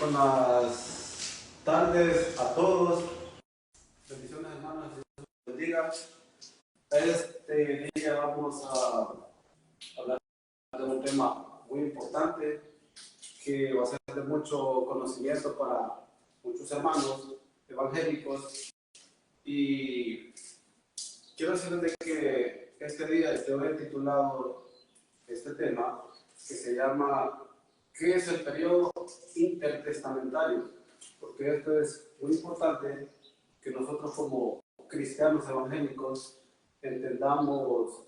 Buenas tardes a todos. Bendiciones, hermanos. Dios los bendiga. Este día vamos a hablar de un tema muy importante que va a ser de mucho conocimiento para muchos hermanos evangélicos. Y quiero decirles que este día yo he titulado este tema que se llama ¿qué es el periodo intertestamentario? Porque esto es muy importante que nosotros como cristianos evangélicos entendamos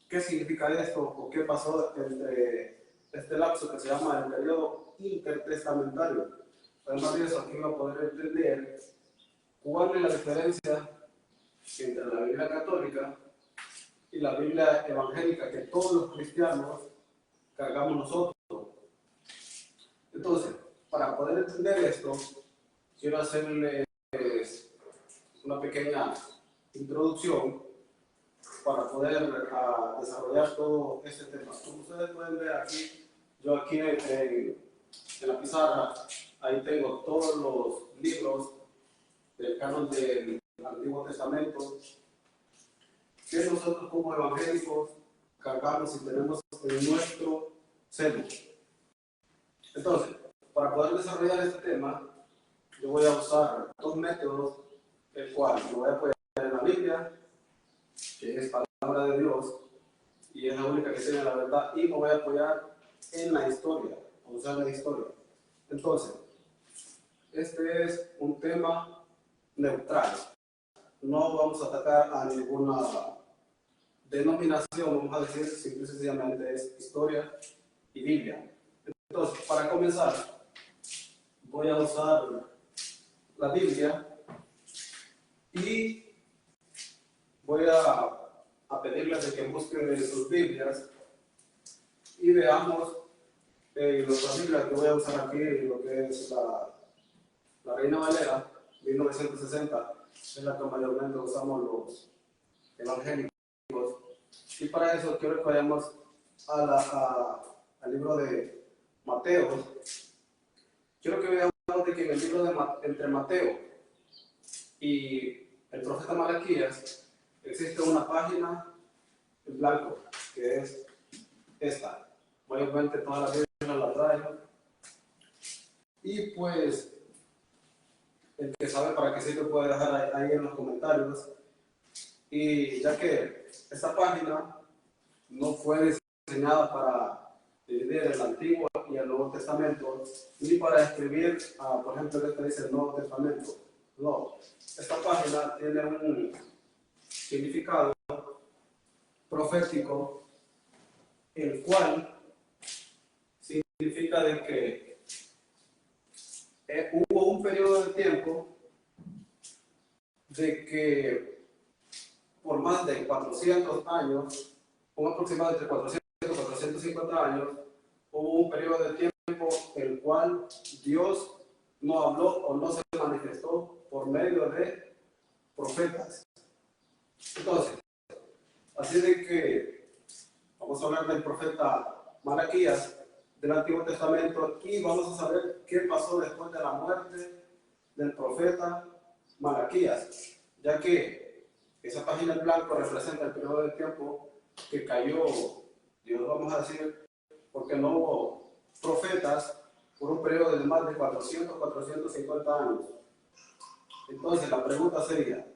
qué significa esto o qué pasó entre este lapso que se llama el periodo intertestamentario. Además de eso, aquí va a poder entender cuál es la diferencia entre la Biblia católica y la Biblia evangélica que todos los cristianos cargamos nosotros. Entonces, para poder entender esto, quiero hacerles una pequeña introducción para poder desarrollar todo este tema. Como ustedes pueden ver aquí, yo aquí en la pizarra, ahí tengo todos los libros del canon del Antiguo Testamento que nosotros como evangélicos cargamos y tenemos en nuestro seno. Entonces, para poder desarrollar este tema, yo voy a usar dos métodos, el cual me voy a apoyar en la Biblia, que es palabra de Dios, y es la única que tiene la verdad, y me voy a apoyar en la historia, usar la historia. Entonces, este es un tema neutral. No vamos a atacar a ninguna denominación, vamos a decir, simple y sencillamente es historia y Biblia. Entonces, para comenzar, voy a usar la Biblia y voy a pedirles de que busquen en sus Biblias y veamos nuestra Biblia que voy a usar aquí, lo que es la Reina Valera 1960, es la que mayormente usamos los evangélicos. Y para eso quiero que vayamos al libro de Mateo. Quiero que veamos de que en el libro entre Mateo y el profeta Malaquías existe una página en blanco, que es esta. Mayormente todas las Biblias la traen. Y pues, el que sabe para qué sirve puede dejar ahí en los comentarios. Y ya que esta página no fue diseñada para dividir el Antiguo y el Nuevo Testamento, ni para escribir, por ejemplo, este dice el Nuevo Testamento. No, esta página tiene un significado profético, el cual significa de que hubo un periodo de tiempo de que por más de 400 años, un aproximado entre 400 y 450 años, hubo un periodo de tiempo el cual Dios no habló o no se manifestó por medio de profetas. Entonces, así de que vamos a hablar del profeta Malaquías del Antiguo Testamento y vamos a saber qué pasó después de la muerte del profeta Malaquías, ya que esa página en blanco representa el periodo de tiempo que cayó Dios, vamos a decir, porque no hubo profetas por un periodo de más de 400, 450 años. Entonces la pregunta sería,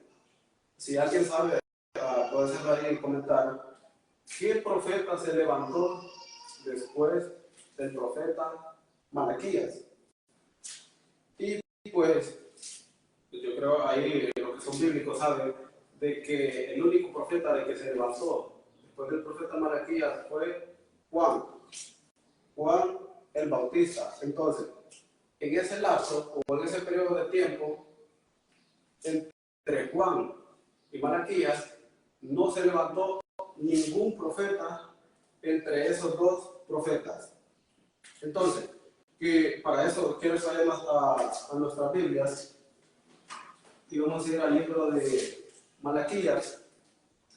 si alguien sabe, puede hacerlo ahí en comentar, ¿qué profeta se levantó después del profeta Malaquías? Y pues, yo creo ahí los que son bíblicos saben de que el único profeta de que se levantó después del profeta Malaquías fue Juan el Bautista. Entonces, en ese lapso o en ese periodo de tiempo entre Juan y Malaquías no se levantó ningún profeta entre esos dos profetas. Entonces, que para eso quiero salir a nuestras Biblias y vamos a ir al libro de Malaquías,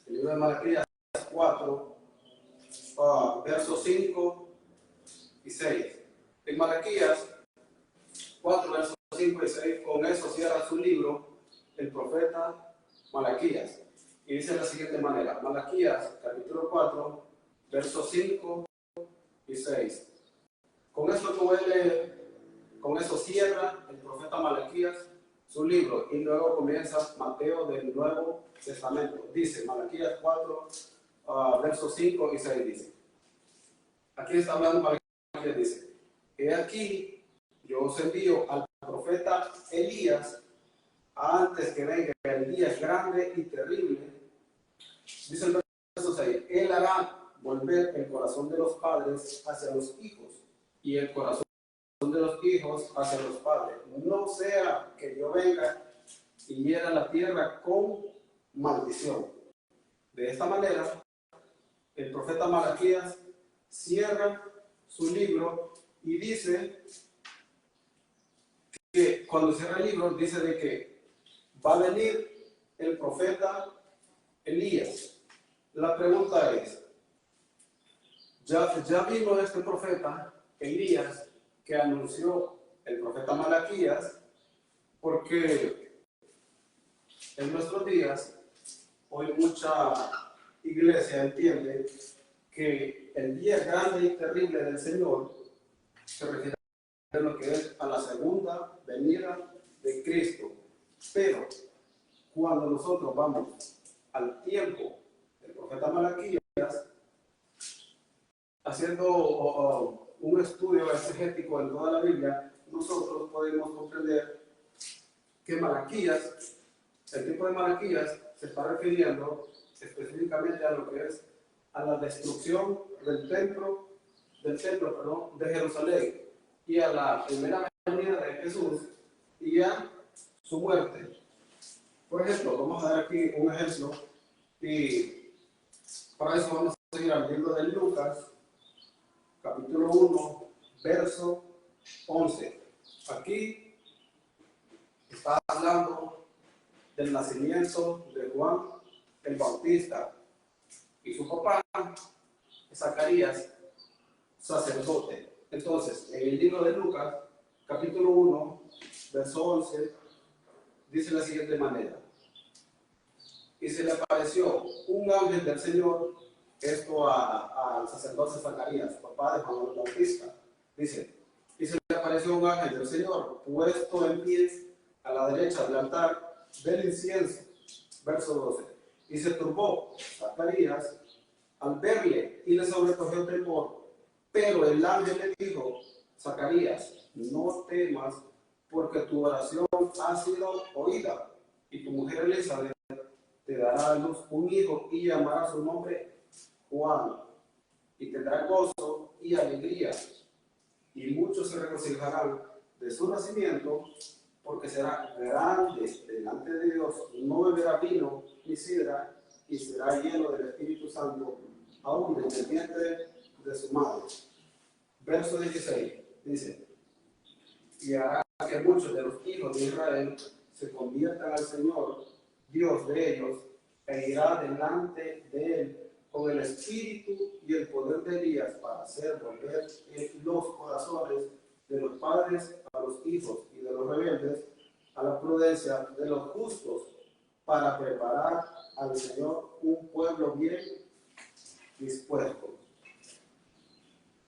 el libro de Malaquías 4, versos 5 y 6. En Malaquías 4, versos 5 y 6, con eso cierra su libro el profeta Malaquías. Y dice de la siguiente manera, Malaquías, capítulo 4, versos 5 y 6. Con eso cierra el profeta Malaquías su libro y luego comienza Mateo del Nuevo Testamento. Dice, Malaquías 4, versos 5 y 6 dice. Aquí está hablando Malaquías, dice, he aquí, yo os envío al profeta Elías antes que venga el día grande y terrible. Dice el verso 6, él hará volver el corazón de los padres hacia los hijos y el corazón de los hijos hacia los padres. No sea que yo venga y hiera la tierra con maldición. De esta manera, el profeta Malaquías cierra su libro y dice que cuando cierra el libro dice de que va a venir el profeta Elías. La pregunta es, ¿ya vino este profeta Elías que anunció el profeta Malaquías? Porque en nuestros días, hoy mucha iglesia entiende que el día grande y terrible del Señor se refiere a lo que es a la segunda venida de Cristo. Pero cuando nosotros vamos al tiempo del profeta Malaquías, haciendo un estudio exegético en toda la Biblia, nosotros podemos comprender que Malaquías, el tiempo de Malaquías, se está refiriendo específicamente a lo que es a la destrucción del templo, de Jerusalén y a la primera venida de Jesús y a su muerte. Por ejemplo, vamos a dar aquí un ejemplo y para eso vamos a seguir al libro de Lucas, capítulo 1, verso 11. Aquí está hablando del nacimiento de Juan el Bautista y su papá, Zacarías, sacerdote. Entonces, en el libro de Lucas, capítulo 1, verso 11, dice de la siguiente manera. Y se le apareció un ángel del Señor, esto al sacerdote Zacarías, papá de Juan el Bautista. Dice, y se le apareció un ángel del Señor, puesto en pie a la derecha del altar del incienso. Verso 12. Y se turbó Zacarías al verle y le sobrecogió temor. Pero el ángel le dijo, Zacarías, no temas, porque tu oración ha sido oída, y tu mujer Elizabeth te dará a luz un hijo y llamará su nombre Juan, y tendrá gozo y alegría, y muchos se regocijarán de su nacimiento, porque será grande delante de Dios, no beberá vino ni sidra, y será lleno del Espíritu Santo, aún desde el vientre de su madre. Verso 16 dice, y hará que muchos de los hijos de Israel se conviertan al Señor, Dios de ellos, e irá delante de él con el espíritu y el poder de Elías para hacer volver los corazones de los padres a los hijos y de los rebeldes a la prudencia de los justos, para preparar al Señor un pueblo bien dispuesto.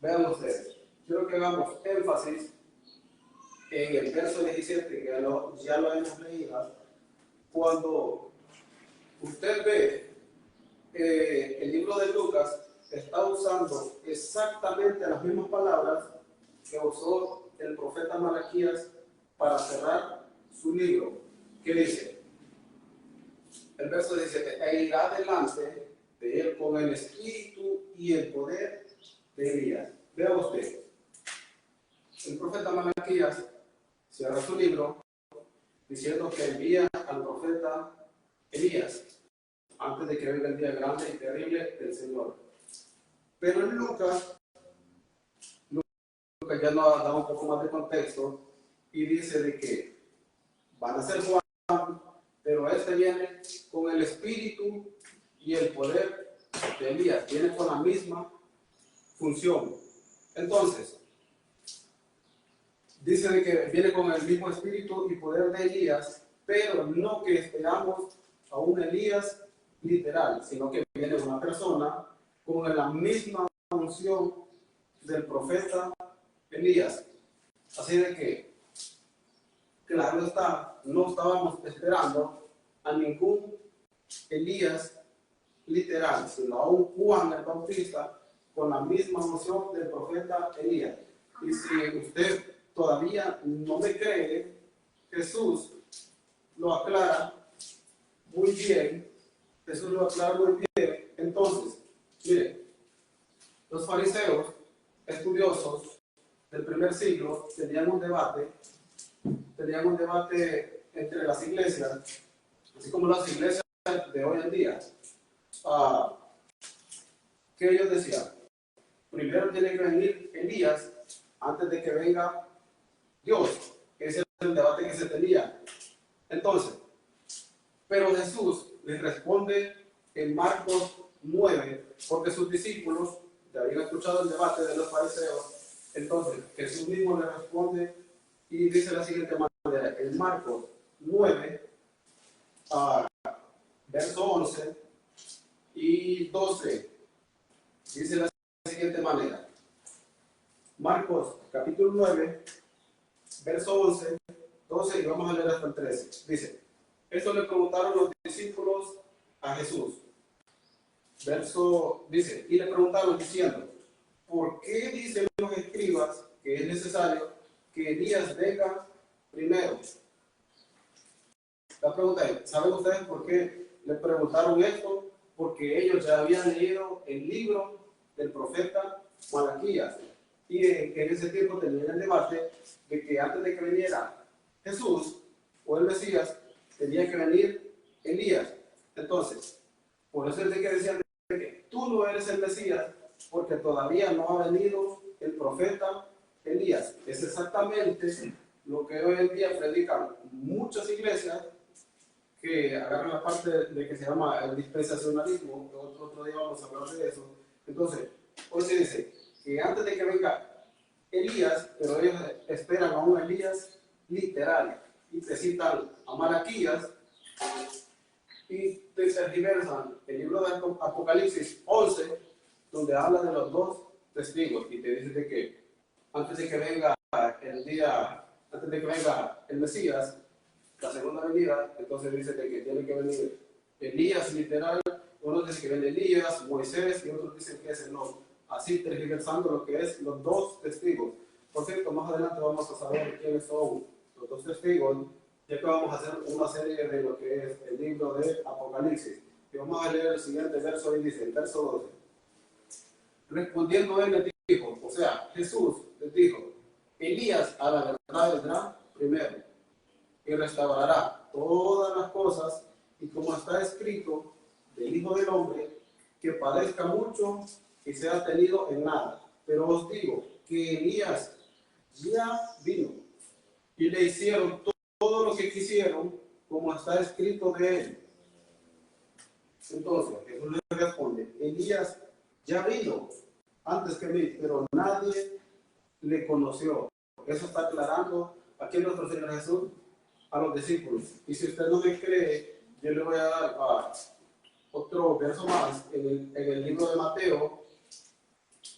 Vean ustedes, quiero que hagamos énfasis en el verso 17, que ya lo hemos leído. Cuando usted ve el libro de Lucas, está usando exactamente las mismas palabras que usó el profeta Malaquías para cerrar su libro. ¿Qué dice? El verso 17, e irá delante de él con el espíritu y el poder de Elías. Vea usted, el profeta Malaquías cierra su libro diciendo que envía al profeta Elías antes de que venga el día grande y terrible del Señor. Pero en Lucas ya nos da un poco más de contexto y dice de que van a ser Juan, pero este viene con el espíritu y el poder de Elías, viene con la misma función. Entonces, dice de que viene con el mismo espíritu y poder de Elías, pero no que esperamos a un Elías literal, sino que viene una persona con la misma función del profeta Elías. Así de que, claro está, no estábamos esperando a ningún Elías literal, sino a un Juan el Bautista con la misma función del profeta Elías. Y si usted todavía no me cree, Jesús lo aclara muy bien. Jesús lo aclara muy bien. Entonces, mire, los fariseos estudiosos del primer siglo tenían un debate entre las iglesias, así como las iglesias de hoy en día. ¿Qué ellos decían? Primero tiene que venir Elías antes de que venga Dios. Ese es el debate que se tenía. Entonces, pero Jesús les responde en Marcos 9, porque sus discípulos ya habían escuchado el debate de los fariseos. Entonces, Jesús mismo les responde y dice la siguiente manera, en Marcos 9, verso 11 y 12, dice la siguiente manera. Marcos capítulo 9, verso 11, 12 y vamos a leer hasta el 13. Dice, esto le preguntaron los discípulos a Jesús. Dice, y le preguntaron diciendo, ¿por qué dicen los escribas que es necesario que Elías venga primero? La pregunta es, ¿saben ustedes por qué le preguntaron esto? Porque ellos ya habían leído el libro del profeta Malaquías. Y en ese tiempo tenían el debate de que antes de que viniera Jesús o el Mesías, tenía que venir Elías. Entonces, por eso es de que decían que tú no eres el Mesías, porque todavía no ha venido el profeta Elías. Es exactamente lo que hoy en día predican muchas iglesias que agarran la parte de que se llama el dispensacionalismo, que otro día vamos a hablar de eso. Entonces, hoy se dice que antes de que venga Elías, pero ellos esperan a un Elías literal, y te citan a Malaquías, y te tergiversan el libro de Apocalipsis 11, donde habla de los dos testigos, y te dice de que antes de que venga el Mesías, la segunda venida, entonces dice de que tiene que venir Elías literal, unos dicen que viene Elías, Moisés, y otros dicen que es el no. Así tergiversando lo que es los dos testigos. Por cierto, más adelante vamos a saber quiénes son los dos testigos, ya que vamos a hacer una serie de lo que es el libro de Apocalipsis. Y vamos a leer el siguiente verso y dice, el verso 12. Respondiendo él les dijo, o sea, Jesús les dijo, Elías a la verdad vendrá primero y restaurará todas las cosas, y como está escrito del Hijo del Hombre, que padezca mucho y sea tenido en nada. Pero os digo que Elías ya vino y le hicieron todo lo que quisieron, como está escrito de él. Entonces Jesús le responde, Elías ya vino antes que mí, pero nadie le conoció. Eso está aclarando aquí nuestro Señor Jesús a los discípulos. Y si usted no me cree, yo le voy a dar otro verso más en el libro de Mateo,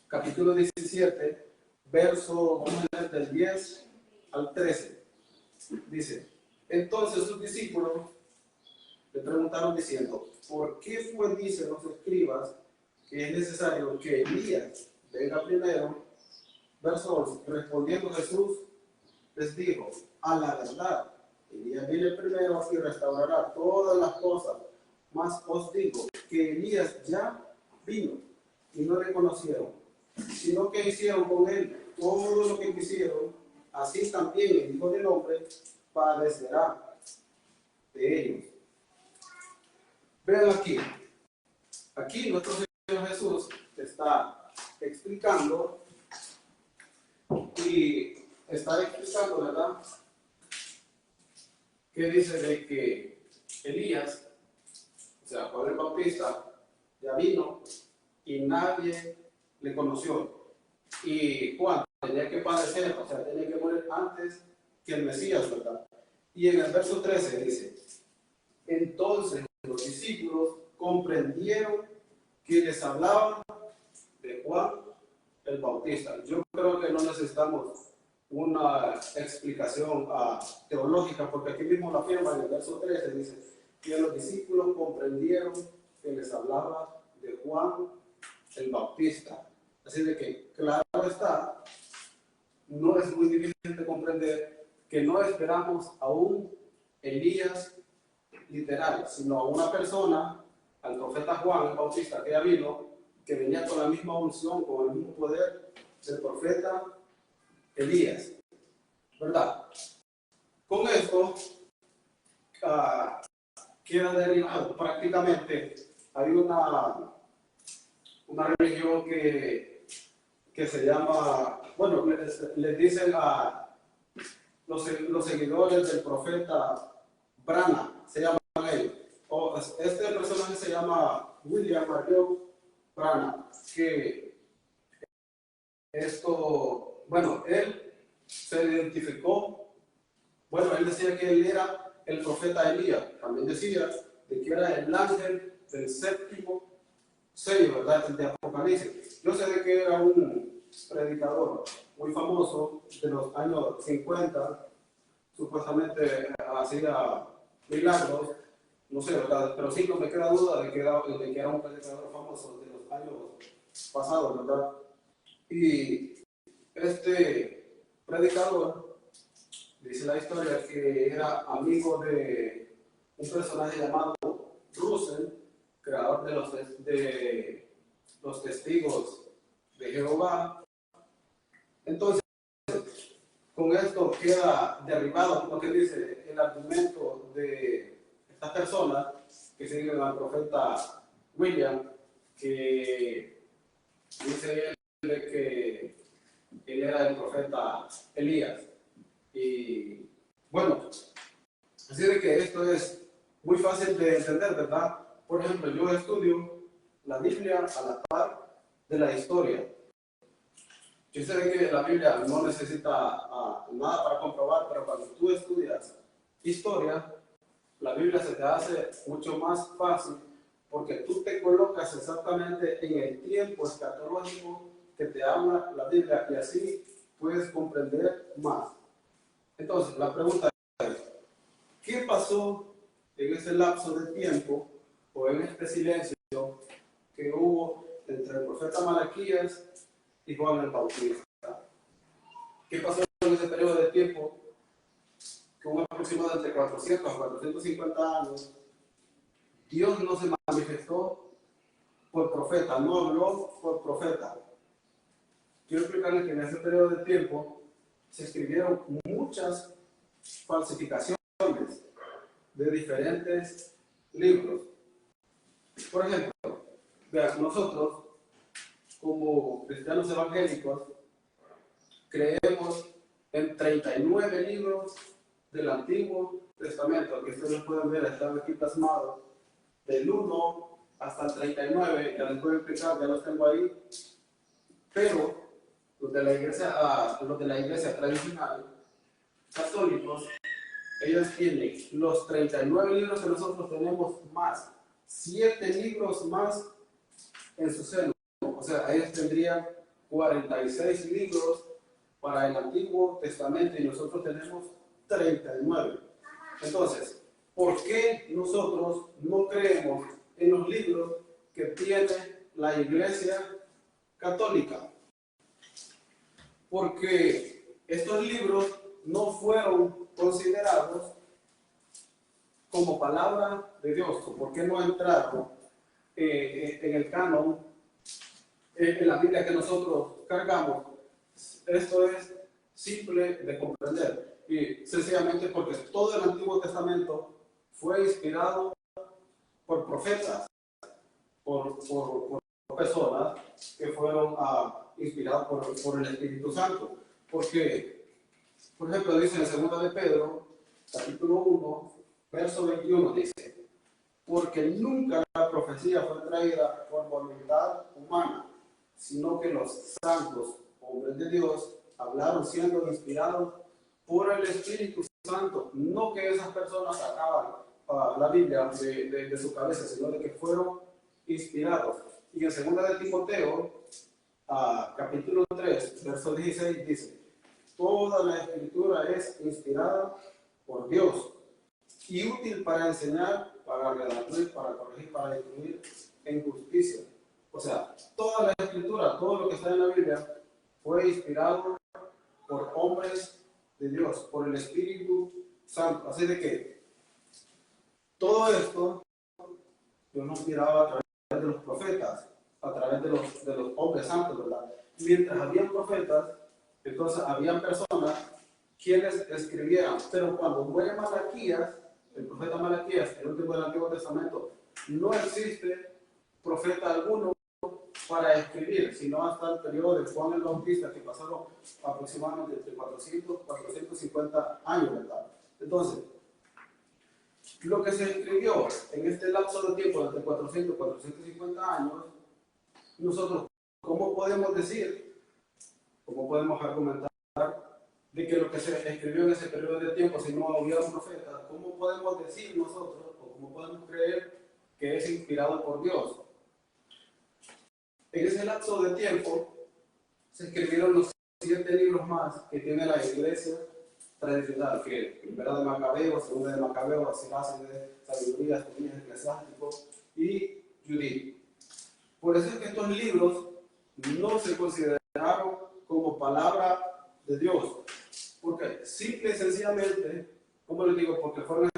capítulo 17, verso del 10 al 13. Dice, entonces sus discípulos le preguntaron diciendo, ¿por qué dicen los escribas que es necesario que Elías venga primero? Verso 11, respondiendo Jesús les dijo, a la verdad, Elías viene primero y restaurará todas las cosas. Mas os digo que Elías ya vino y no le conocieron, sino que hicieron con él todo lo que quisieron, así también el Hijo del Hombre padecerá de ellos. Vean aquí nuestro Señor Jesús está explicando ¿verdad? Que dice de que Elías, o sea, Juan el Bautista, ya vino y nadie le conoció. Y Juan tenía que padecer, o sea, tenía que morir antes que el Mesías, ¿verdad? Y en el verso 13 dice, entonces los discípulos comprendieron que les hablaba de Juan el Bautista. Yo creo que no necesitamos una explicación teológica, porque aquí mismo lo afirma en el verso 13, dice que los discípulos comprendieron que les hablaba de Juan el Bautista. Así de que, claro está, no es muy difícil de comprender que no esperamos a un Elías literal, sino a una persona, al profeta Juan el Bautista, que ya vino, que venía con la misma unción, con el mismo poder del profeta Elías, ¿verdad? Con esto queda derivado prácticamente. Hay una religión que se llama, bueno, les dicen a los seguidores del profeta Brana, se llaman ellos. Este personaje se llama William Marion Brana, que esto, bueno, él se identificó, bueno, él decía que él era el profeta Elías, también decía de que era el ángel del séptimo sello, ¿verdad? El de Apocalipsis. Yo sé de que era un predicador muy famoso de los años 50, supuestamente hacía milagros, no sé, ¿verdad? Pero sí no me queda duda de que era un predicador famoso de los años pasados, ¿verdad? Y este predicador dice la historia que era amigo de un personaje llamado Russell, creador de los testigos de Jehová. Entonces, con esto queda derribado lo que dice el argumento de estas personas que siguen al profeta William, que dice él que él era el profeta Elías. Y bueno, así de que esto es muy fácil de entender, ¿verdad? Por ejemplo, yo estudio la Biblia a la par de la historia. Yo sé que la Biblia no necesita nada para comprobar, pero cuando tú estudias historia, la Biblia se te hace mucho más fácil porque tú te colocas exactamente en el tiempo escatológico que te habla la Biblia y así puedes comprender más. Entonces, la pregunta es, ¿qué pasó en ese lapso de tiempo o en este silencio que hubo entre el profeta Malaquías y Juan el Bautista? ¿Qué pasó en ese periodo de tiempo? Que un aproximado de entre 400 a 450 años, Dios no se manifestó por profeta, no habló por profeta. Quiero explicarles que en ese periodo de tiempo se escribieron muchas falsificaciones de diferentes libros. Por ejemplo, vean, nosotros como cristianos evangélicos creemos en 39 libros del Antiguo Testamento, que ustedes pueden ver, están aquí plasmados, del 1 hasta el 39, ya les voy a explicar, ya los tengo ahí, pero los de la iglesia tradicional, católicos, ellos tienen los 39 libros que nosotros tenemos más, 7 libros más en su seno, o sea, ellos tendrían 46 libros para el Antiguo Testamento y nosotros tenemos 39. Entonces, ¿por qué nosotros no creemos en los libros que tiene la Iglesia Católica? Porque estos libros no fueron considerados como palabra de Dios. ¿Por qué no entraron en el canon, en la Biblia que nosotros cargamos? Esto es simple de comprender y sencillamente porque todo el Antiguo Testamento fue inspirado por profetas, por personas que fueron inspiradas por el Espíritu Santo. Porque, por ejemplo, dice en 2 de Pedro, capítulo 1, verso 21, dice, porque nunca la profecía fue traída por voluntad humana, sino que los santos hombres de Dios hablaron siendo inspirados por el Espíritu Santo, no que esas personas sacaban la Biblia de su cabeza, sino de que fueron inspirados. Y en 2 de Timoteo, capítulo 3, verso 16, dice: toda la Escritura es inspirada por Dios y útil para enseñar, para redarguir, para corregir, para instruir en justicia. O sea, toda la Escritura, todo lo que está en la Biblia, fue inspirado por hombres de Dios, por el Espíritu Santo. Así de que todo esto Dios nos inspiraba a través de los profetas, a través de los hombres santos, ¿verdad? Mientras habían profetas, entonces habían personas quienes escribieran. Pero cuando muere Malaquías, el profeta Malaquías, el último del Antiguo Testamento, no existe profeta alguno para escribir, sino hasta el periodo de Juan el Bautista, que pasaron aproximadamente entre 400 y 450 años, ¿verdad? Entonces, lo que se escribió en este lapso de tiempo, entre 400 y 450 años, nosotros, ¿cómo podemos decir, cómo podemos argumentar de que lo que se escribió en ese periodo de tiempo, si no había un profeta, cómo podemos decir nosotros, o cómo podemos creer que es inspirado por Dios? En ese lapso de tiempo se escribieron los 7 libros más que tiene la iglesia tradicional, que Primera de Macabeo, Segunda de Macabeo, Esdras, de Sabiduría, Tobías, Eclesiástico y Judith. Por eso es que estos libros no se consideraron como palabra de Dios, porque simple y sencillamente, como les digo, porque fueron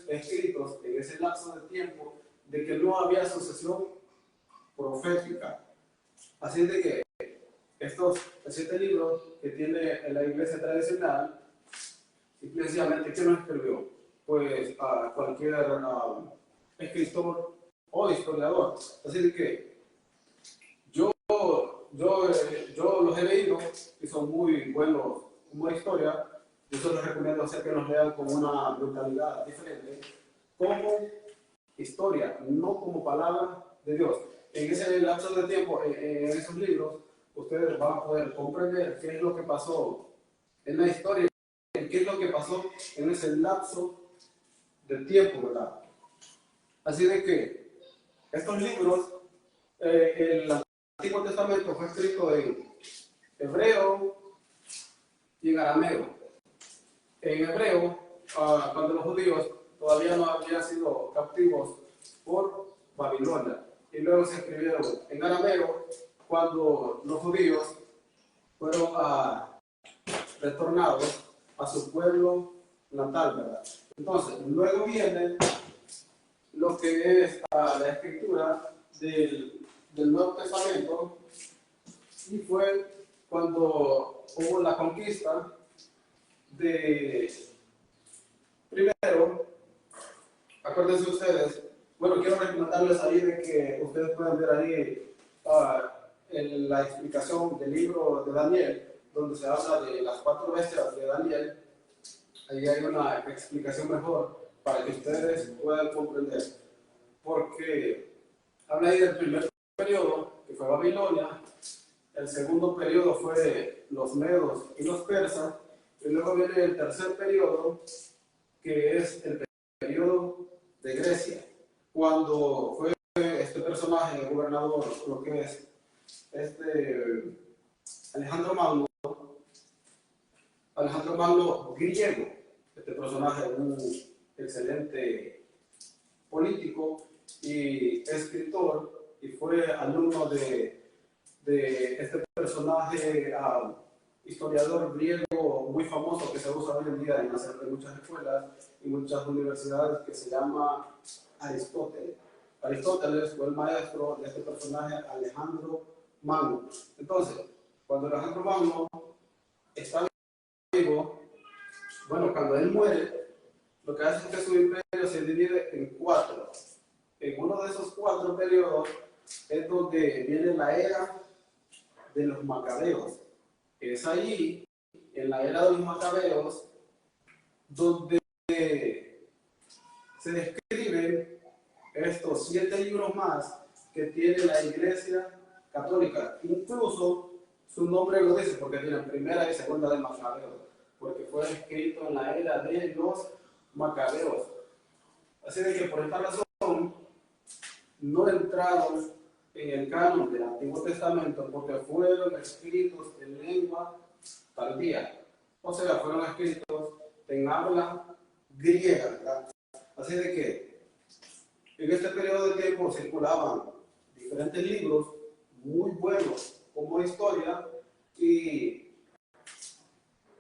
escritos en ese lapso de tiempo de que no había sucesión profética. Así es de que estos 7 libros que tiene la iglesia tradicional, simplemente, ¿quién los escribió? Pues cualquier escritor o historiador. Así de que yo los he leído y son muy buenos como historia. Yo se los recomiendo hacer que los lean con una mentalidad diferente, como historia, no como palabra de Dios. En ese lapso de tiempo, en esos libros, ustedes van a poder comprender qué es lo que pasó en la historia, qué es lo que pasó en ese lapso de tiempo, ¿verdad? Así de que estos libros, el Antiguo Testamento fue escrito en hebreo y en arameo. En hebreo, cuando los judíos todavía no habían sido captivos por Babilonia, y luego se escribieron en arameo cuando los judíos fueron retornados a su pueblo natal, ¿verdad? Entonces, luego viene lo que es la escritura del Nuevo Testamento, y fue cuando hubo la conquista de, primero, acuérdense ustedes, bueno, quiero recomendarles ahí de que ustedes pueden ver ahí en la explicación del libro de Daniel, donde se habla de las 4 bestias de Daniel. Ahí hay una explicación mejor para que ustedes puedan comprender. Porque habla ahí del primer periodo, que fue Babilonia. El segundo periodo fue los medos y los persas. Y luego viene el tercer periodo, que es el periodo de Grecia. Cuando fue este personaje, el gobernador, lo que es Alejandro Magno griego, este personaje, un excelente político y escritor, y fue alumno de este personaje, historiador griego muy famoso que se usa hoy en día en muchas escuelas y muchas universidades, que se llama Aristóteles. Aristóteles fue el maestro de este personaje, Alejandro Magno. Entonces, cuando Alejandro Magno está vivo, bueno, cuando él muere, lo que hace es que su imperio se divide en 4. En uno de esos 4 periodos es donde viene la era de los macabeos. Es allí, en la era de los macabeos, donde se describen estos 7 libros más que tiene la Iglesia Católica. Incluso su nombre lo dice, porque tiene Primera y Segunda de Macabeo. porque fue escrito en la era de los Macabeos. Así de que por esta razón no entraron en el canon del Antiguo Testamento porque fueron escritos en lengua tardía. O sea, fueron escritos en habla griega, ¿verdad? Así de que en este periodo de tiempo circulaban diferentes libros muy buenos como historia y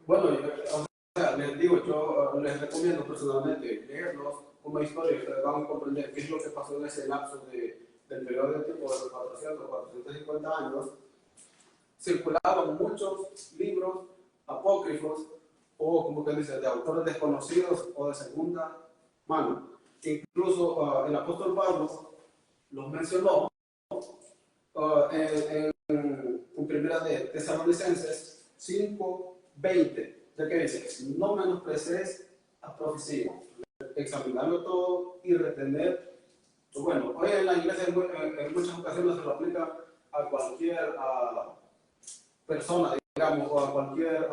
bueno, o sea, les digo, yo les recomiendo personalmente leerlos como historia y ustedes van a comprender qué es lo que pasó en ese lapso del periodo de tiempo de los 400, 450 años. Circulaban muchos libros apócrifos o, como que dice, de autores desconocidos o de segunda mano. Incluso el apóstol Pablo los mencionó en primera de Tesalonicenses 5:20, ya que dice, no menosprecies a profecía, examinarlo todo y retener. Bueno, hoy en la iglesia en muchas ocasiones se lo aplica a cualquier persona, digamos, o a cualquier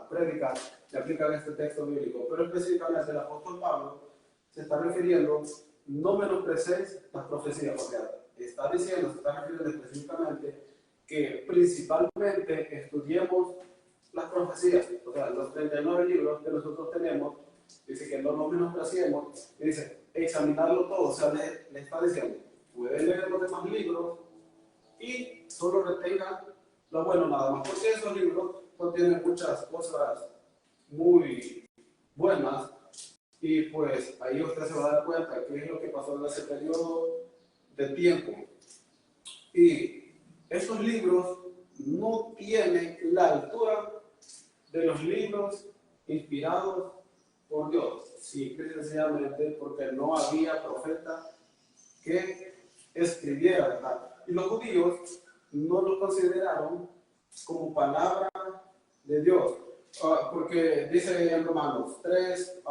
prédica le aplican este texto bíblico, pero específicamente el apóstol Pablo se está refiriendo, no menosprecies las profecías, o sea, está diciendo, se está refiriendo específicamente que principalmente estudiemos las profecías, o sea, los 39 libros que nosotros tenemos, dice que no los menospreciemos, y dice, examinarlo todo, o sea, le está diciendo, pueden leer los demás libros y solo retengan lo bueno nada más, porque esos libros contienen muchas cosas muy buenas y pues ahí usted se va a dar cuenta de qué es lo que pasó en ese periodo de tiempo. Y esos libros no tienen la altura de los libros inspirados por Dios, simple y sencillamente porque no había profeta que escribiera, ¿verdad? Y los judíos no lo consideraron como palabra de Dios, porque dice en Romanos 3,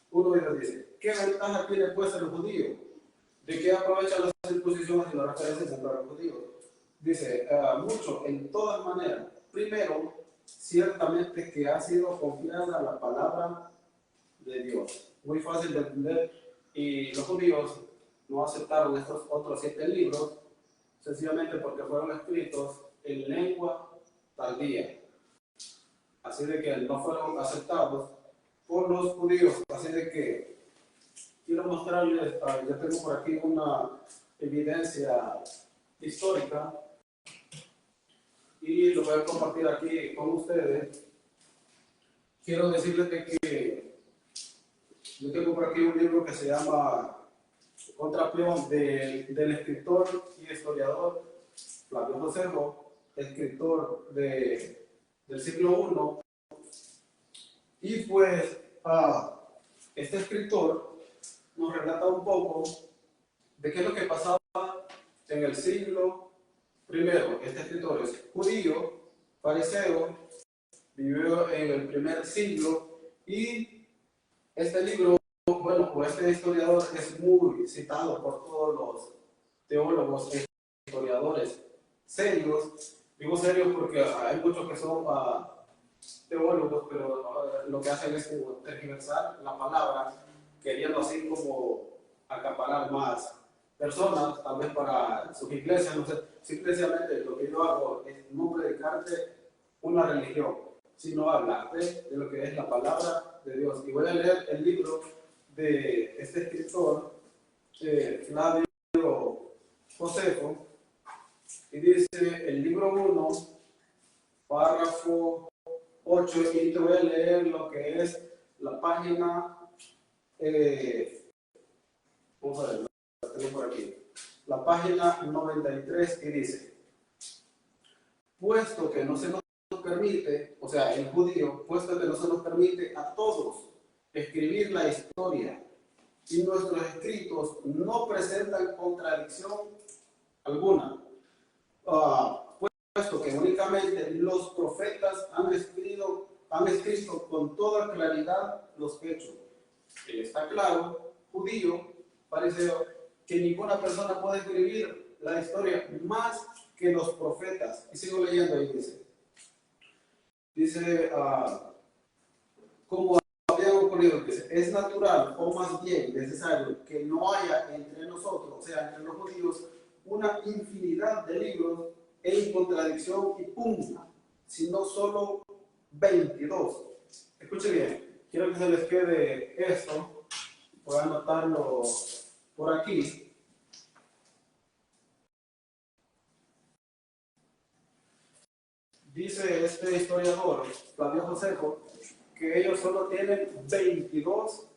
1 y 2 dice, ¿qué ventaja tiene pues el judío? ¿De qué aprovecha las circuncisiones y las referencias entre los judíos? Dice, mucho, en todas maneras. Primero, ciertamente que ha sido confiada la palabra de Dios. Muy fácil de entender. Y los judíos no aceptaron estos otros 7 libros, sencillamente porque fueron escritos en lengua tardía. Así de que no fueron aceptados por los judíos. Así de que quiero mostrarles, ya tengo por aquí una evidencia histórica y lo voy a compartir aquí con ustedes. Quiero decirles que yo tengo por aquí un libro que se llama Contrapión del escritor y historiador Flavio Josefo, escritor del siglo I. Y pues este escritor nos relata un poco de qué es lo que pasaba en el siglo I. Este escritor es judío, fariseo, vivió en el primer siglo y este libro, bueno, pues este historiador es muy citado por todos los teólogos e historiadores serios. Digo serios porque hay muchos que son teólogos, pero lo que hacen es tergiversar la palabra, queriendo así como acaparar más personas, tal vez para sus iglesias, no sé. Simplemente lo que yo hago es no predicarte una religión, sino hablarte de lo que es la palabra de Dios. Y voy a leer el libro de este escritor, Flavio Josefo, y dice el libro 1, párrafo 8, y te voy a leer lo que es la página, vamos a ver, la tengo por aquí, la página 93, y dice, puesto que no se nos permite, o sea, el judío, puesto que no se nos permite a todos escribir la historia y nuestros escritos no presentan contradicción alguna, puesto que únicamente los profetas han escrito con toda claridad los hechos. Y está claro, judío, fariseo, que ninguna persona puede escribir la historia más que los profetas. Y sigo leyendo ahí, dice como había ocurrido, dice, es natural o más bien necesario que no haya entre nosotros, o sea, entre los judíos, una infinidad de libros en contradicción y pugna, sino solo 22. Escuche bien, quiero que se les quede esto, voy a anotarlo por aquí. Dice este historiador, Flavio Josefo, que ellos solo tienen 22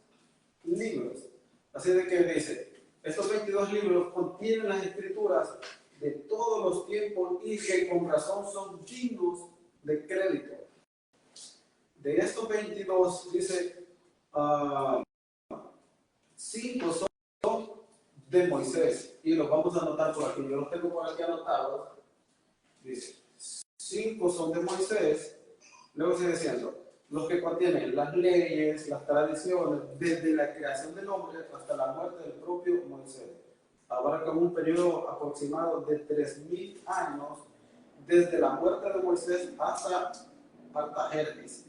libros. Así de que dice, estos 22 libros contienen las escrituras de todos los tiempos y que con razón son dignos de crédito. De estos 22, dice, 5 son de Moisés. Y los vamos a anotar por aquí. Yo los tengo por aquí anotados. Dice, 5 son de Moisés. Luego sigue diciendo, los que contienen las leyes, las tradiciones, desde la creación del hombre hasta la muerte del propio Moisés. Abarcan un periodo aproximado de 3000 años, desde la muerte de Moisés hasta Artajerjes.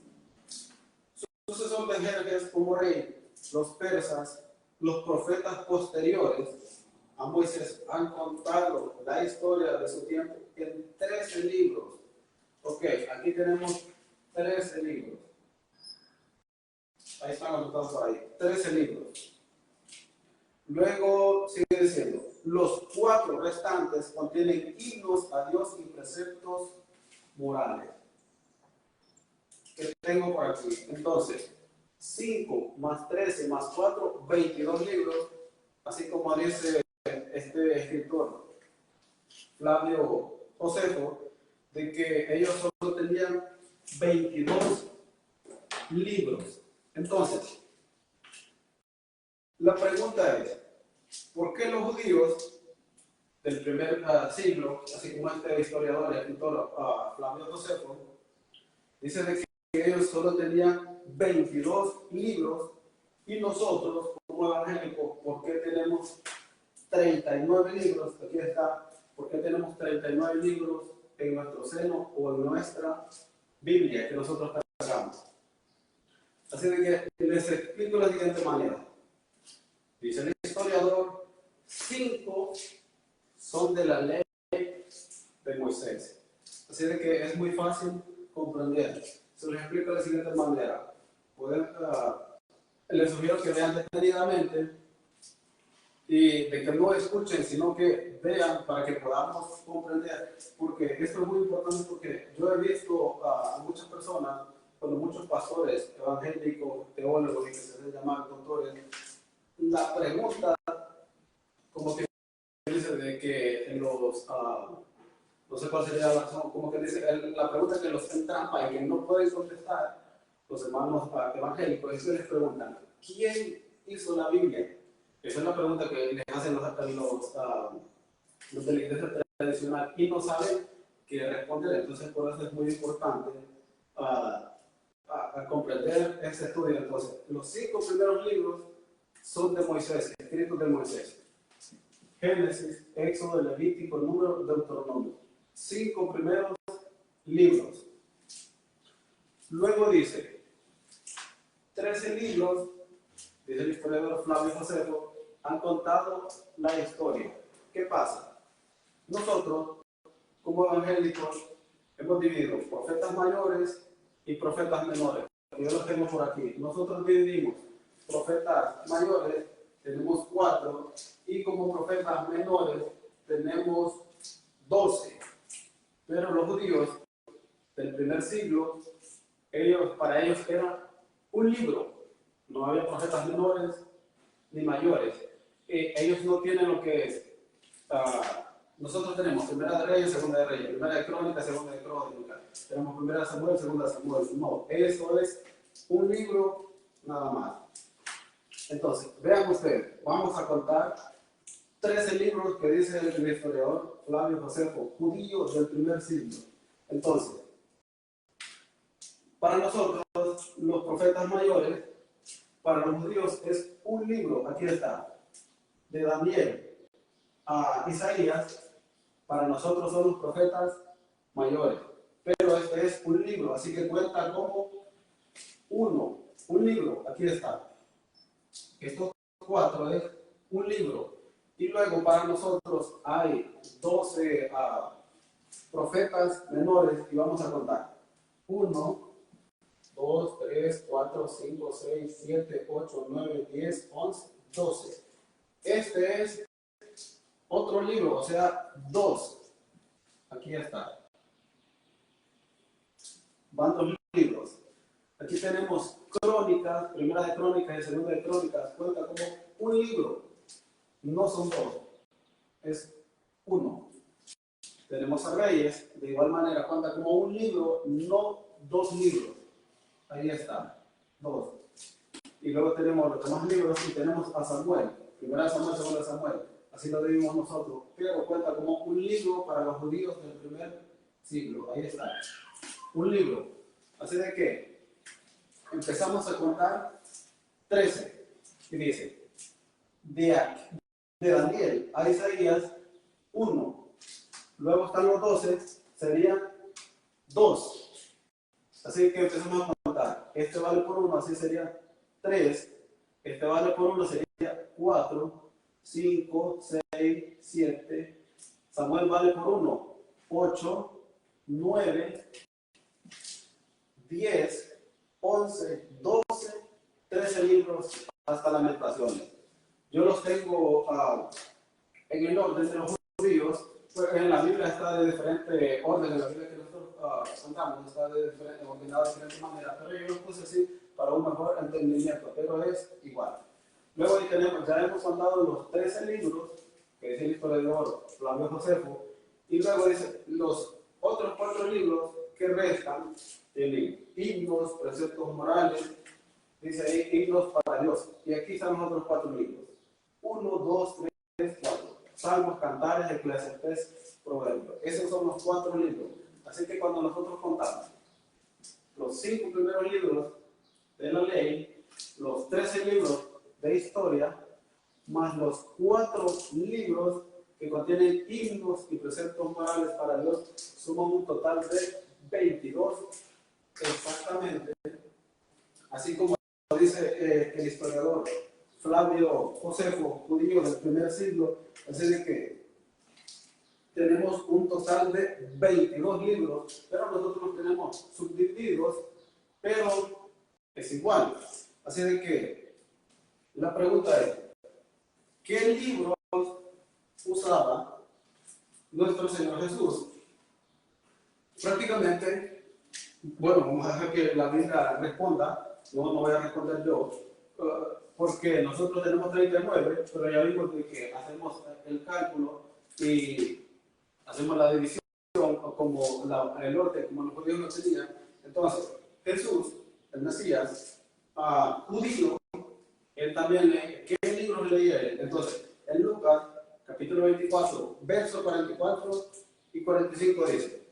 Sucesor de Jerjes como rey, los persas, los profetas posteriores a Moisés han contado la historia de su tiempo en 13 libros. Ok, aquí tenemos 13 libros. Ahí están anotados por ahí. 13 libros. Luego sigue diciendo, los 4 restantes contienen himnos a Dios y preceptos morales. Que tengo por aquí. Entonces, 5 más 13 más 4, 22 libros, así como dice este escritor Flavio Josefo, de que ellos solo tenían 22 libros. Entonces, la pregunta es, ¿por qué los judíos del primer siglo, así como este historiador y escritor Flavio Josefo, dice de que ellos solo tenían 22 libros y nosotros, como evangélicos, ¿por qué tenemos 39 libros? Aquí está, ¿por qué tenemos 39 libros en nuestro seno o en nuestra Biblia que nosotros cargamos? Así de que les explico de la siguiente manera. Dice el historiador, 5 son de la ley de Moisés. Así de que es muy fácil comprender. Se les explico de la siguiente manera. Les sugiero que vean detenidamente y de que no escuchen, sino que vean para que podamos comprender. Porque esto es muy importante porque yo he visto a muchas personas, muchos pastores evangélicos, teólogos y que se les llaman doctores, la pregunta, como que dice de que los, no sé cuál sería la razón, como que dice, la pregunta que los entrampa y que no pueden contestar los hermanos evangélicos es que les preguntan, ¿quién hizo la Biblia? Esa es la pregunta que les hacen los de la iglesia tradicional y no saben qué responder. Entonces, por eso es muy importante comprender este estudio. Entonces, los 5 primeros libros son de Moisés, escritos de Moisés. Génesis, Éxodo, Levítico, Número, Deuteronomio. 5 primeros libros. Luego dice, 13 libros, dice el historiador Flavio Josefo, han contado la historia. ¿Qué pasa? Nosotros, como evangélicos, hemos dividido profetas mayores y profetas menores. Yo los tengo por aquí. Nosotros dividimos profetas mayores, tenemos 4, y como profetas menores tenemos 12. Pero los judíos del primer siglo, para ellos era un libro. No había profetas menores ni mayores. Ellos no tienen lo que es. Nosotros tenemos Primera de Reyes, Segunda de Reyes, Primera de Crónicas, Segunda de Crónicas. Tenemos Primera de Samuel, Segunda de Samuel. No, eso es un libro nada más. Entonces, vean ustedes, vamos a contar 13 libros que dice el historiador Flavio Josefo, judíos del primer siglo. Entonces, para nosotros, los profetas mayores, para los judíos es un libro, aquí está, de Daniel a Isaías, para nosotros son los profetas mayores. Pero este es un libro, así que cuenta como uno. un libro, aquí está. Estos 4 es un libro. Y luego para nosotros hay 12 profetas menores y vamos a contar. 1, 2, 3, 4, 5, 6, 7, 8, 9, 10, 11, 12. Este es otro libro, o sea, 2. Aquí está. Van 2 libros. Aquí tenemos Crónicas, Primera de Crónicas y Segunda de Crónicas. Cuenta como un libro. No son 2, es 1. Tenemos a Reyes, de igual manera, cuenta como un libro, no 2 libros. Ahí está, 2. Y luego tenemos los demás libros y tenemos a Samuel, Primera de Samuel, Segunda de Samuel. Así lo dividimos nosotros, pero cuenta como un libro para los judíos del primer siglo. Ahí está, un libro. Así de que empezamos a contar 13. Y dice, de Daniel a Isaías, 1. Luego están los 12, serían 2. Así que empezamos a contar. Este vale por 1, así sería 3. Este vale por 1, sería 4, 5, 6, 7. Samuel vale por 1, 8, 9, 10, 11, 12, 13 libros hasta Lamentaciones. Yo los tengo en el orden de los judíos. En la Biblia está de diferente orden, en la Biblia que nosotros contamos está ordenada de diferente manera, pero yo lo puse así para un mejor entendimiento, pero es igual. Luego ahí tenemos, ya hemos andado los 13 libros, que dice el historiador Flavio Josefo, y luego dice los otros 4 libros que restan, tienen himnos, preceptos morales, dice ahí himnos para Dios, y aquí están los otros 4 libros, 1, 2, 3, 4. Salmos, Cantares, Eclesiastés, Proverbios. Esos son los 4 libros. Así que cuando nosotros contamos los 5 primeros libros de la ley, los 13 libros de historia, más los 4 libros que contienen himnos y preceptos morales para Dios, suman un total de 22 exactamente. Así como dice el historiador Flavio Josefo, judío del primer siglo, así de que tenemos un total de 22 libros, pero nosotros los tenemos subdivididos, pero es igual. Así de que la pregunta es, ¿qué libros usaba nuestro Señor Jesús? Prácticamente, bueno, vamos a dejar que la Biblia responda, no voy a responder yo, porque nosotros tenemos 39, pero ya vimos de que hacemos el cálculo y hacemos la división como el orden, como los judíos lo tenían. Entonces, Jesús, el Mesías, judío, él también lee. ¿Qué libros leía él? Entonces, en Lucas, capítulo 24, versos 44 y 45 dice,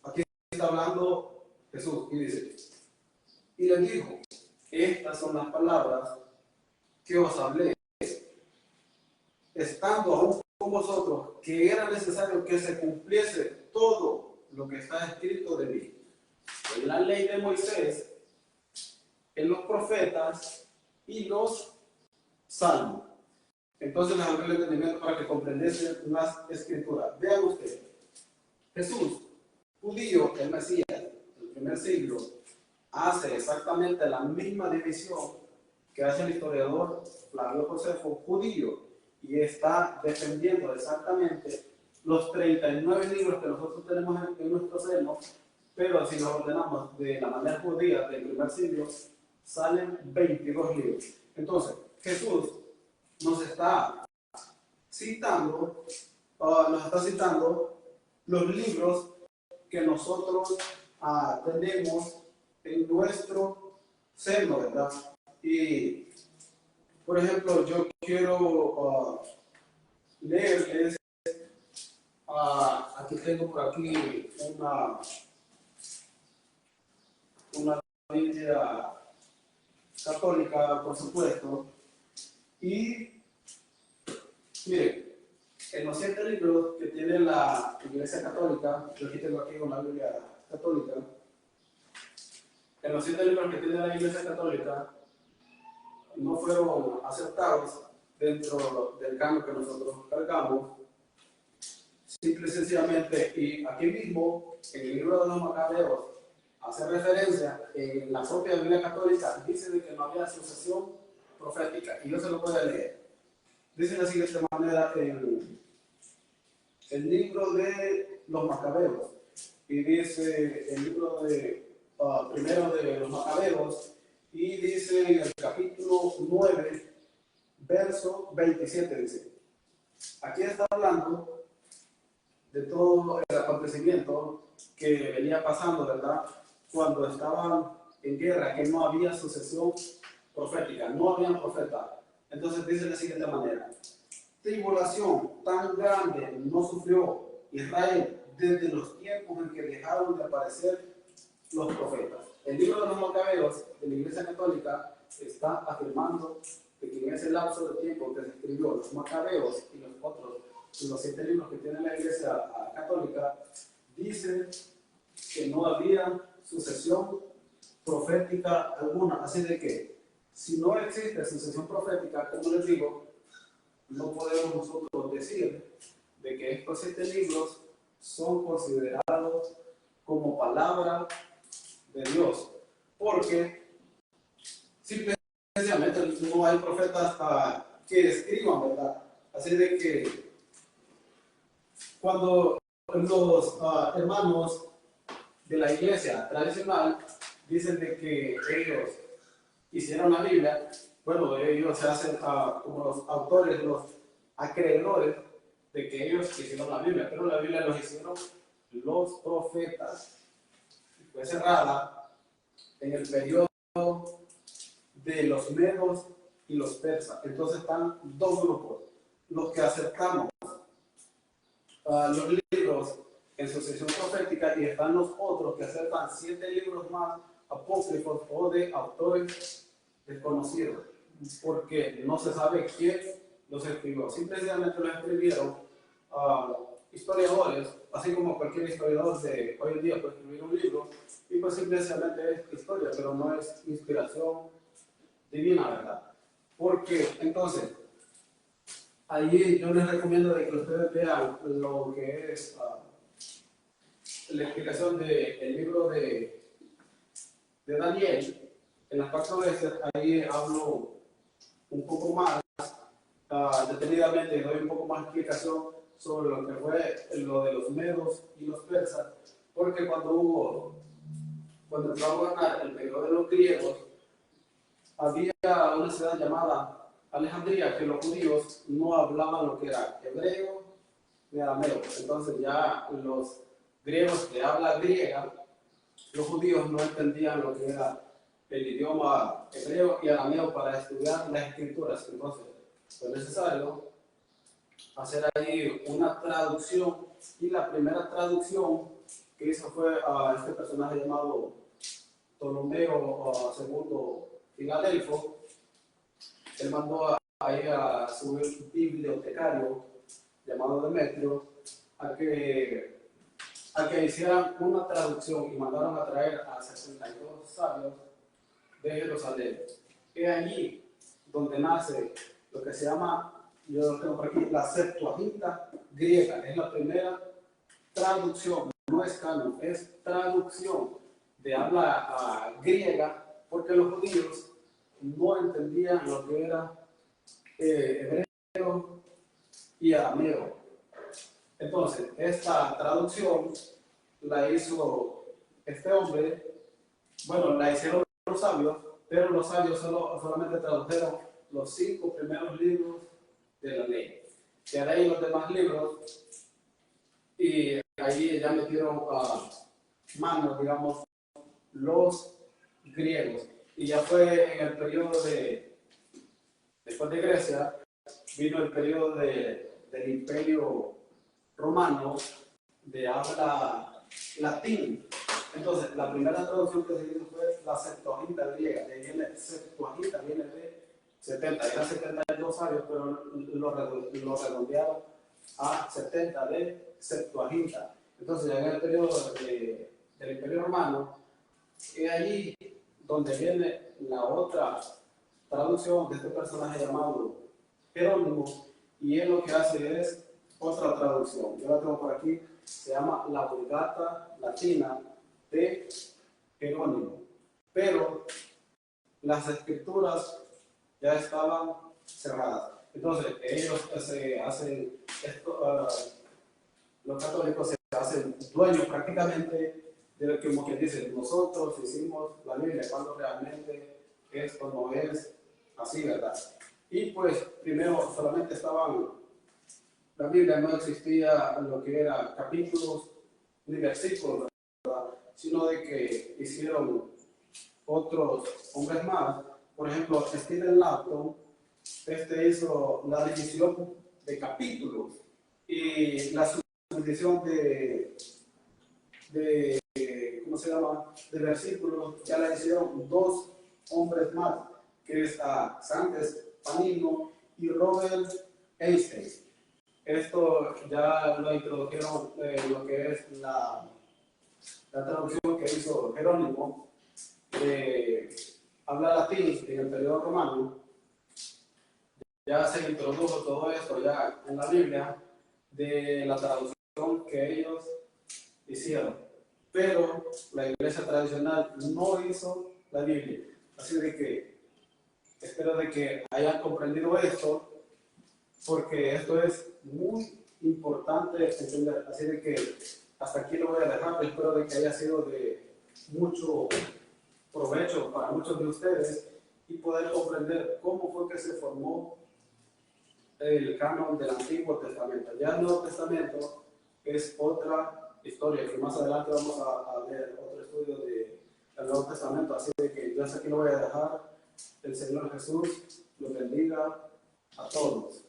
aquí está hablando Jesús y dice, y les dijo, estas son las palabras que os hablé, estando aún con vosotros, que era necesario que se cumpliese todo lo que está escrito de mí. En la ley de Moisés, en los profetas y los salmos. Entonces les hablé el entendimiento para que comprendiesen las escrituras. Vean ustedes, Jesús, judío, el Mesías, del primer siglo, hace exactamente la misma división que hace el historiador Flavio Josefo, judío, y está defendiendo exactamente los 39 libros que nosotros tenemos en nuestro seno, pero si los ordenamos de la manera judía del primer siglo, salen 22 libros. Entonces, Jesús nos está citando los libros que nosotros tenemos en nuestro seno, ¿verdad? Y, por ejemplo, yo quiero leerles, aquí tengo por aquí una Biblia católica, por supuesto, y miren, en los 7 libros que tiene la Iglesia Católica, yo aquí tengo aquí una Biblia católica, en los 7 libros que tiene la Iglesia Católica no fueron aceptados dentro del canon que nosotros cargamos. Simple y sencillamente, y aquí mismo, en el libro de los Macabeos, hace referencia en la propia Biblia Católica, dice de que no había sucesión profética, y yo se lo voy a leer. Dice de la siguiente manera en el libro de los Macabeos, y dice el libro de primero de los Macabeos, y dice en el capítulo 9, verso 27, dice, aquí está hablando de todo el acontecimiento que venía pasando, ¿verdad? Cuando estaban en guerra, que no había sucesión profética, no habían profeta. Entonces dice de la siguiente manera, tribulación tan grande no sufrió Israel desde los tiempos en que dejaron de aparecer los profetas. El libro de los Macabeos de la Iglesia Católica está afirmando que en ese lapso de tiempo que se escribió los Macabeos y los otros, los 7 libros que tiene la Iglesia Católica, dice que no había sucesión profética alguna. Así de que, si no existe sucesión profética, como les digo, no podemos nosotros decir de que estos 7 libros son considerados como palabra de Dios, porque simplemente no hay profetas que escriban, ¿verdad? Así de que cuando los hermanos de la iglesia tradicional dicen de que ellos hicieron la Biblia, bueno, ellos se hacen como los autores, los acreedores de que ellos hicieron la Biblia, pero la Biblia los hicieron los profetas. Fue cerrada en el periodo de los medos y los persas. Entonces están 2 grupos, los que aceptamos los libros en sucesión profética, y están los otros que aceptan 7 libros más apócrifos o de autores desconocidos, porque no se sabe quién los escribió. Simplemente los escribieron historiadores, así como cualquier historiador de hoy en día puede escribir un libro, y pues simplemente es historia, pero no es inspiración divina, ¿verdad? Porque entonces, ahí yo les recomiendo de que ustedes vean lo que es la explicación del libro de Daniel. En las 4 veces ahí hablo un poco más detenidamente, doy un poco más explicación sobre lo que fue lo de los medos y los persas, porque cuando entró a gobernar el periodo de los griegos, había una ciudad llamada Alejandría, que los judíos no hablaban lo que era hebreo ni arameo. Entonces ya los griegos de habla griega, los judíos no entendían lo que era el idioma hebreo y arameo para estudiar las escrituras. Entonces fue necesario hacer ahí una traducción, y la primera traducción que hizo fue a este personaje llamado Ptolomeo II Filadelfo. Él mandó ahí a su bibliotecario llamado Demetrio a que hicieran una traducción, y mandaron a traer a 62 sabios de Jerusalén. Es allí donde nace lo que se llama, yo lo tengo por aquí, la Septuaginta griega. Es la primera traducción, no es canon, es traducción de habla griega, porque los judíos no entendían lo que era hebreo y arameo. Entonces, esta traducción la hizo este hombre, bueno, la hicieron los sabios, pero los sabios solamente tradujeron los 5 primeros libros de la ley. Que de ahí los demás libros, y ahí ya metieron manos, digamos, los griegos. Y ya fue en el periodo después de Grecia, vino el periodo del Imperio Romano de habla latín. Entonces, la primera traducción que se hizo fue la Septuaginta griega. De ahí viene Septuaginta, viene de 70. Eran 72 sabios, pero lo redondearon a 70 de Septuaginta. Entonces, ya en el periodo del Imperio Romano, y allí donde viene la otra traducción de este personaje llamado Jerónimo, y él lo que hace es otra traducción. Yo la tengo por aquí, se llama la Vulgata Latina de Jerónimo. Pero las escrituras ya estaban cerradas. Entonces, ellos se hacen esto, los católicos se hacen dueños prácticamente de lo que, como quien dice, nosotros hicimos la Biblia, cuando realmente esto no es así, ¿verdad? Y pues, primero solamente estaban, la Biblia no existía lo que era capítulos ni versículos, ¿verdad? Sino de que hicieron otros hombres más. Por ejemplo, Stephen Lawton, hizo la división de capítulos y la subdivisión ¿cómo se llama?, de versículos, ya la hicieron dos hombres más, que es Santos Panino y Robert Einstein. Esto ya lo introdujeron en lo que es la traducción que hizo Jerónimo de hablar latín en el periodo romano. Ya se introdujo todo esto ya en la Biblia de la traducción que ellos hicieron. Pero la iglesia tradicional no hizo la Biblia. Así de que espero de que hayan comprendido esto, porque esto es muy importante entender. Así de que hasta aquí lo voy a dejar. Espero de que haya sido de mucho provecho para muchos de ustedes y poder comprender cómo fue que se formó el canon del Antiguo Testamento. Ya el Nuevo Testamento es otra historia, que más adelante vamos a ver otro estudio del Nuevo Testamento, así de que yo hasta aquí lo voy a dejar. El Señor Jesús los bendiga a todos.